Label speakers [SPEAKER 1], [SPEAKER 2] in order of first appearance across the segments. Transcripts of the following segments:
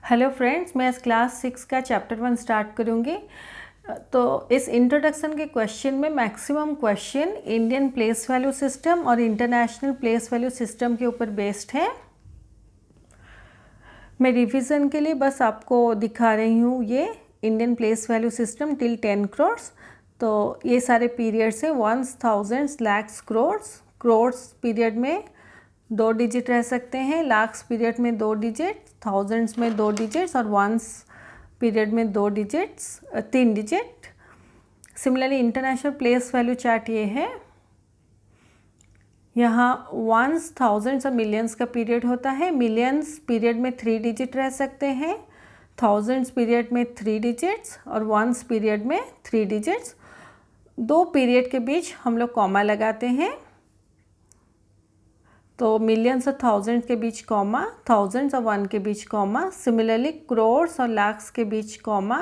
[SPEAKER 1] Hello friends, मैं इस class 6 का चैप्टर 1 स्टार्ट करूँगी। तो इस इंट्रोडक्शन के क्वेश्चन में maximum question Indian place value system और इंटरनेशनल प्लेस वैल्यू सिस्टम के ऊपर बेस्ड है। मैं रिवीजन के लिए बस आपको दिखा रही हूँ ये Indian place value system till 10 crore. तो ये सारे पीरियड्स हैं, 1s, 1000s, lakhs, crores period में 2 डिजिट रह सकते हैं, लाख्स पीरियड में 2 डिजिट, थाउजेंड्स में 2 डिजिट्स और वंस पीरियड में 2 digits 3 digit. Similarly international place value chart ये है। यहाँ वंस, थाउजेंड्स और मिलियंस का पीरियड होता है। मिलियंस पीरियड में 3 डिजिट रह सकते हैं, थाउजेंड्स पीरियड में 3 डिजिट्स और वंस पीरियड में 3 डिजिट्स। 2 पीरियड के बीच हम लोग कॉमा लगाते हैं, तो मिलियंस और थाउजेंड्स के बीच कॉमा, थाउजेंड्स और 1 के बीच कॉमा। सिमिलरली करोड्स और लाख्स के बीच कॉमा,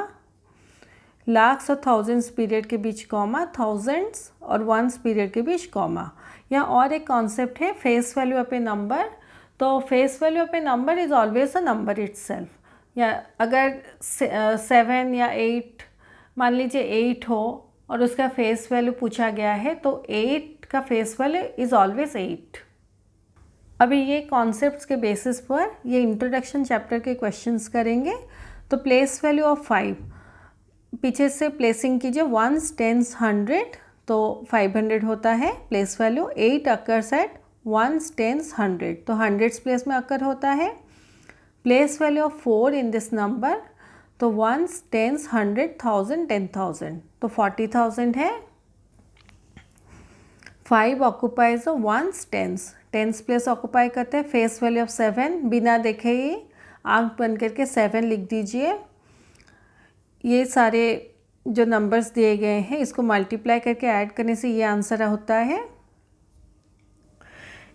[SPEAKER 1] लाख्स और थाउजेंड्स पीरियड के बीच कॉमा, थाउजेंड्स और वंस पीरियड के बीच कॉमा। यहाँ और एक कॉन्सेप्ट है face value of a number. तो face value of a number is always a number itself. या अगर 7 या 8, मान लीजिए 8 हो और उसका फेस वैल्यू पूछा गया है, तो 8 का फेस वैल्यू इज़ ऑलवेज 8। अभी ये कॉन्सेप्ट्स के बेसिस पर ये इंट्रोडक्शन चैप्टर के क्वेश्चंस करेंगे। तो प्लेस वैल्यू ऑफ 5, पीछे से प्लेसिंग कीजिए, 1s, 10s, 100, तो 500 होता है place value. 8 occurs at 1s, 10s, 100, तो 100s प्लेस में अकर होता है। Place value of 4 in this number, तो 1s, 10s, 100, 1000, 10,000, तो 40,000 है। 5 occupies 1s, 10s place occupy करते हैं। फेस वैल्यू ऑफ 7, बिना देखे ही आंख बंद करके 7 लिख दीजिए। ये सारे जो नंबर्स दिए गए हैं इसको मल्टीप्लाई करके ऐड करने से ये आंसर होता है।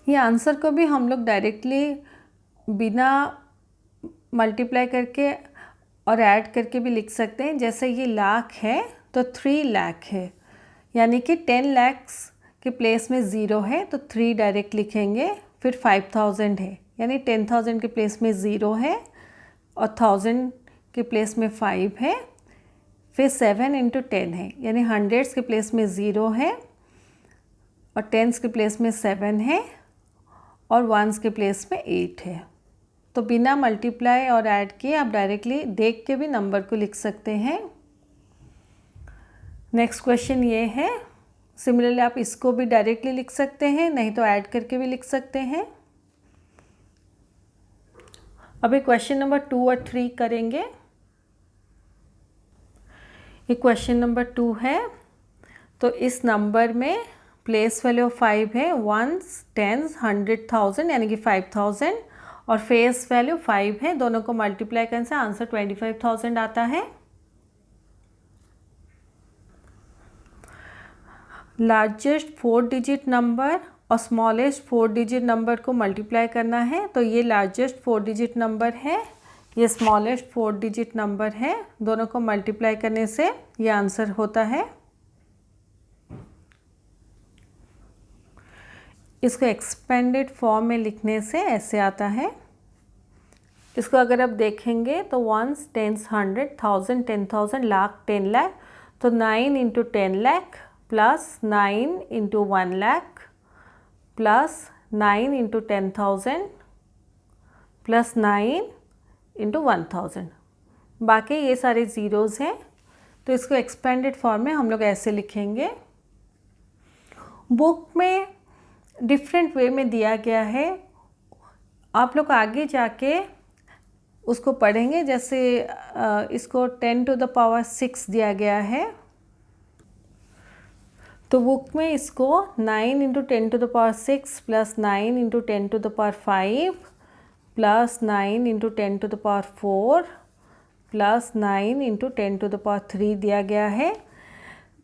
[SPEAKER 1] ये आंसर को भी हम लोग डायरेक्टली बिना मल्टीप्लाई करके और ऐड करके भी लिख सकते हैं। जैसे ये लाख है तो 3 लाख है, यानी कि 10 lakhs के प्लेस में 0 है तो 3 डायरेक्ट लिखेंगे। फिर 5000 है, यानी 10,000 के प्लेस में 0 है और 1000 के प्लेस में 5 है। फिर 7 × 10 है, यानी 100s के प्लेस में 0 है और 10s के प्लेस में 7 है और 1s के प्लेस में 8 है। तो बिना मल्टीप्लाई और ऐड किए आप डायरेक्टली देख के भी नंबर को लिख सकते हैं। नेक्स्ट क्वेश्चन ये है। सिमिलरली आप इसको भी डायरेक्टली लिख सकते हैं, नहीं तो ऐड करके भी लिख सकते हैं। अभी क्वेश्चन नंबर 2 और 3 करेंगे। ये क्वेश्चन नंबर 2 है। तो इस नंबर में प्लेस वैल्यू ऑफ 5 है, 1s, 10s, 100,000, यानी कि 5000, और फेस वैल्यू 5 है। दोनों को मल्टीप्लाई करने से आंसर 25,000 आता है। लार्जेस्ट 4 डिजिट नंबर और स्मॉलेस्ट 4 डिजिट नंबर को मल्टीप्लाई करना है। तो ये लार्जेस्ट 4 डिजिट नंबर है, ये स्मॉलेस्ट 4 डिजिट नंबर है। दोनों को मल्टीप्लाई करने से ये आंसर होता है। इसको एक्सपेंडेड फॉर्म में लिखने से ऐसे आता है। इसको अगर आप देखेंगे तो 1s, 10s, 100, 1000, 10,000, लाख, 10 लाख, तो 9 × 10 lakh plus 9 × 1 lakh plus 9 × 10,000 plus 9 × 1000। बाकी ये सारे ज़ीरोज़ हैं, तो इसको एक्सपेंडेड फॉर्म में हम लोग ऐसे लिखेंगे। बुक में डिफरेंट वे में दिया गया है, आप लोग आगे जाके उसको पढ़ेंगे। जैसे इसको 10⁻6 दिया गया है, तो बुक में इसको 9 × 10⁻6 प्लस 9 × 10⁻5 प्लस 9 × 10⁻4 प्लस 9 × 10⁻3 दिया गया है।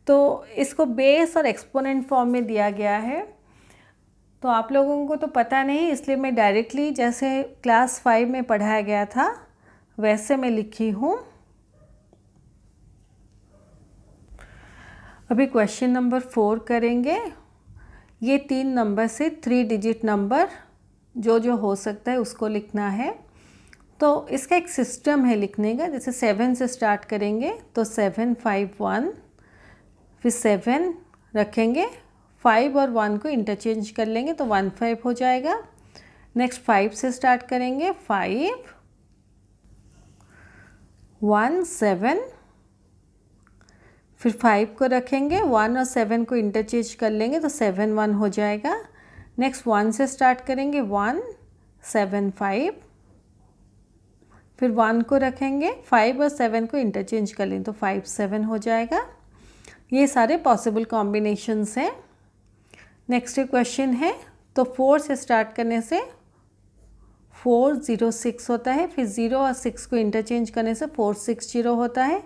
[SPEAKER 1] तो इसको बेस और एक्सपोनेंट फॉर्म में दिया गया है। तो आप लोगों को तो पता नहीं, इसलिए मैं डायरेक्टली जैसे क्लास 5 में पढ़ाया गया था वैसे मैं लिखी हूँ। अभी क्वेश्चन नंबर 4 करेंगे। ये 3 नंबर से 3 डिजिट नंबर जो हो सकता है उसको लिखना है। तो इसका एक सिस्टम है लिखने का, जैसे 7 से स्टार्ट करेंगे तो 7 5 1, फिर 7 रखेंगे, 5 और 1 को इंटरचेंज कर लेंगे तो 1 5 हो जाएगा। नेक्स्ट 5 से स्टार्ट करेंगे, 5 1 7, फिर 5 को रखेंगे, 1 और 7 को इंटरचेंज कर लेंगे तो 7 1 हो जाएगा। नेक्स्ट 1 से स्टार्ट करेंगे, 1 7 5, फिर 1 को रखेंगे, 5 और 7 को इंटरचेंज कर लेंगे तो 5 7 हो जाएगा। ये सारे पॉसिबल कॉम्बिनेशंस हैं। नेक्स्ट क्वेश्चन है, तो 4 से स्टार्ट करने से 4 0 6 होता है, फिर 0 और 6 को इंटरचेंज करने से 4 6 0 होता है।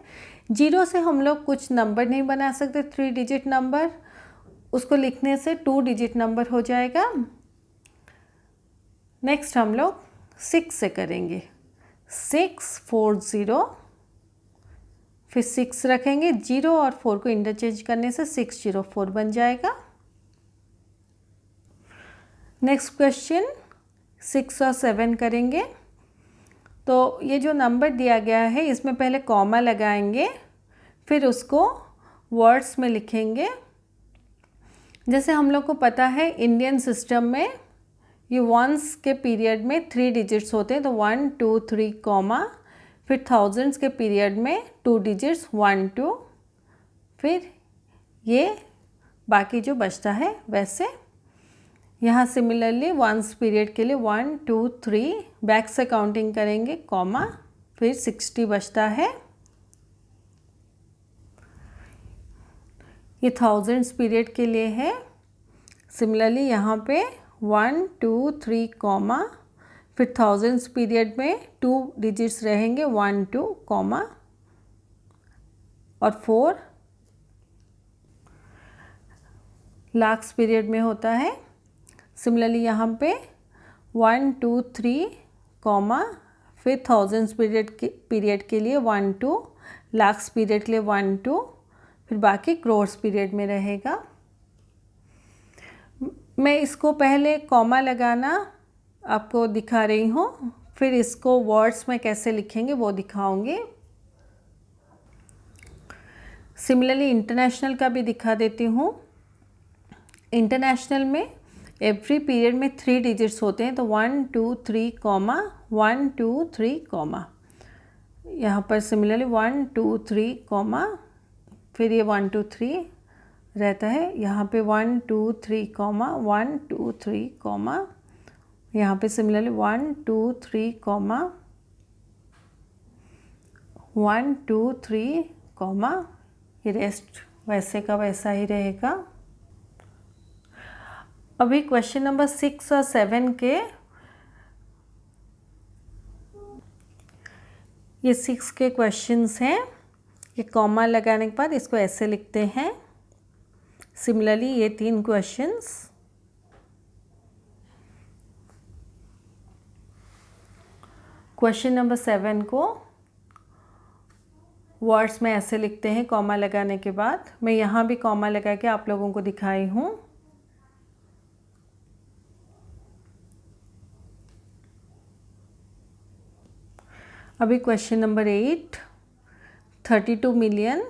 [SPEAKER 1] 0 से हम लोग कुछ नंबर नहीं बना सकते, 3 डिजिट नंबर, उसको लिखने से 2 डिजिट नंबर हो जाएगा। नेक्स्ट हम लोग 6 से करेंगे, 6 4 0, फिर 6 रखेंगे, 0 और 4 को इंटरचेंज करने से 6 0 4 बन जाएगा। नेक्स्ट क्वेश्चन 6 और 7 करेंगे। तो ये जो नंबर दिया गया है इसमें पहले कॉमा लगाएंगे, फिर उसको वर्ड्स में लिखेंगे। जैसे हम लोग को पता है इंडियन सिस्टम में ये वंस के पीरियड में 3 डिजिट्स होते हैं, तो 1 2 3 कॉमा, फिर थाउजेंड्स के पीरियड में 2 डिजिट्स 1 2, फिर ये बाकी जो बचता है वैसे। यहाँ सिमिलरली वंस पीरियड के लिए 1 2 3 बैक से काउंटिंग करेंगे, कॉमा, फिर 60 बचता है। ये थाउजेंड्स पीरियड के लिए है। सिमिलरली यहाँ पे 1 2 3 कॉमा, फिर थाउजेंड्स पीरियड में 2 डिजिट्स रहेंगे, 1 2 कॉमा और 4 लाख्स पीरियड में होता है। सिमिलरली यहाँ पे 1 2 3 कॉमा, फिर थाउजेंड्स पीरियड के लिए 1 2, लाख्स पीरियड के लिए 1 2, फिर बाकी क्रोर्स पीरियड में रहेगा। मैं इसको पहले कॉमा लगाना आपको दिखा रही हूँ, फिर इसको वर्ड्स में कैसे लिखेंगे वो दिखाऊंगी। सिमिलरली इंटरनेशनल का भी दिखा देती हूँ। इंटरनेशनल में एवरी पीरियड में 3 डिजिट्स होते हैं, तो 1 2 3 कॉमा 1 2 3 कॉमा, यहाँ पर सिमिलरली 1 2 3 कॉमा, फिर ये 1 2 3 रहता है, यहाँ पे 1 2 3 कॉमा 1 2 3 कॉमा, यहाँ पे सिमिलरली 1 2 3 कॉमा 1 2 3 कॉमा, ये रेस्ट वैसे का वैसा ही रहेगा। अभी क्वेश्चन नंबर 6 और 7 के, ये 6 के क्वेश्चंस हैं। ये कॉमा लगाने के बाद इसको ऐसे लिखते हैं। सिमिलरली ये 3 क्वेश्चंस। क्वेश्चन नंबर 7 को वर्ड्स में ऐसे लिखते हैं कॉमा लगाने के बाद। मैं यहाँ भी कॉमा लगा के आप लोगों को दिखाई हूँ। अभी क्वेश्चन नंबर 8, 32 मिलियन।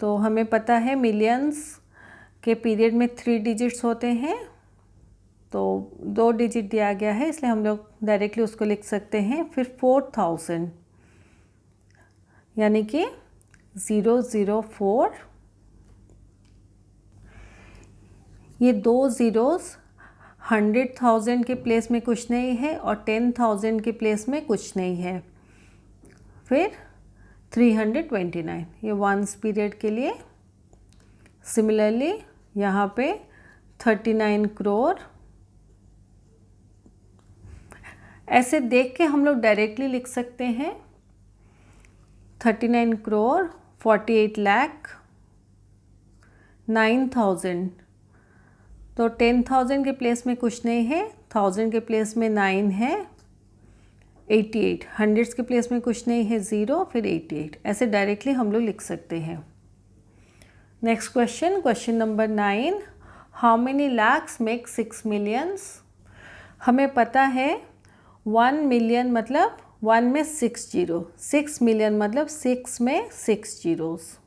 [SPEAKER 1] तो हमें पता है मिलियंस के पीरियड में 3 डिजिट्स होते हैं, तो 2 डिजिट दिया गया है इसलिए हम लोग डायरेक्टली उसको लिख सकते हैं। फिर 4000 यानी कि 004। ये 2 ज़ीरोज़ 100,000 के प्लेस में कुछ नहीं है और 10,000 के प्लेस में कुछ नहीं है। फिर 329 ये वंस पीरियड के लिए। सिमिलरली यहाँ पे 39 करोड़। ऐसे देख के हम लोग डायरेक्टली लिख सकते हैं 39 करोड़ 48 लाख 9,000। तो 10,000 के प्लेस में कुछ नहीं है, 1000 के प्लेस में 9 है, 88 हंड्रेड्स के प्लेस में कुछ नहीं है, 0, फिर 88। ऐसे डायरेक्टली हम लोग लिख सकते हैं। Next question, question number 9, how many lakhs make 6 millions. हमें पता है 1 मिलियन मतलब 1 में 6 जीरो, 6 मिलियन मतलब 6 में 6 जीरोस,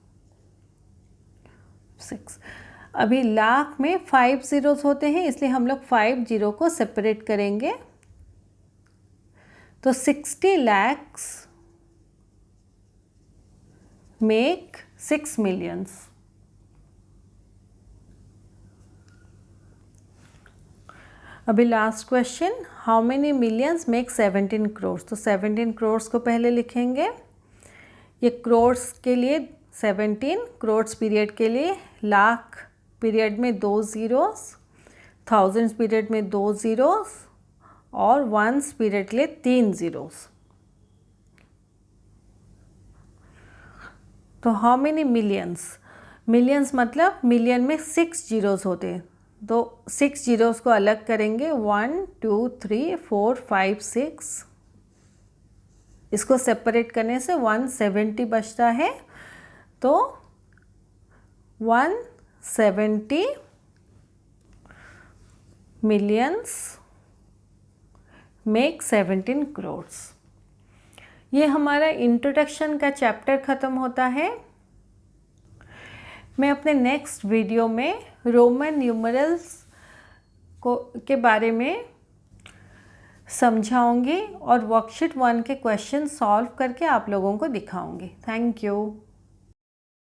[SPEAKER 1] 6। अभी लाख में 5 ज़ीरोस होते हैं, इसलिए हम लोग 5 जीरो को सेपरेट करेंगे। तो 60 lakhs मेक 6 मिलियंस। अभी last question, how many millions make 17 crore. तो 17 करोड़ को पहले लिखेंगे, ये करोड्स के लिए 17, करोड्स पीरियड के लिए, लाख पीरियड में 2 ज़ीरोस, थाउजेंड्स पीरियड में 2 ज़ीरोस और वंस पीरियड के लिए 3 ज़ीरोस। तो हाउ मेनी मिलियंस, मिलियंस मतलब मिलियन में 6 जीरोस होते हैं, तो 6 जीरोस को अलग करेंगे, 1 2 3 4 5 6, इसको सेपरेट करने से 170 बचता है। तो 170 मिलियंस मेक 17 करोड्स। ये हमारा इंट्रोडक्शन का चैप्टर ख़त्म होता है। मैं अपने नेक्स्ट वीडियो में रोमन न्यूमरल्स के बारे में समझाऊंगी और वर्कशीट 1 के क्वेश्चन सॉल्व करके आप लोगों को दिखाऊंगी। Thank you.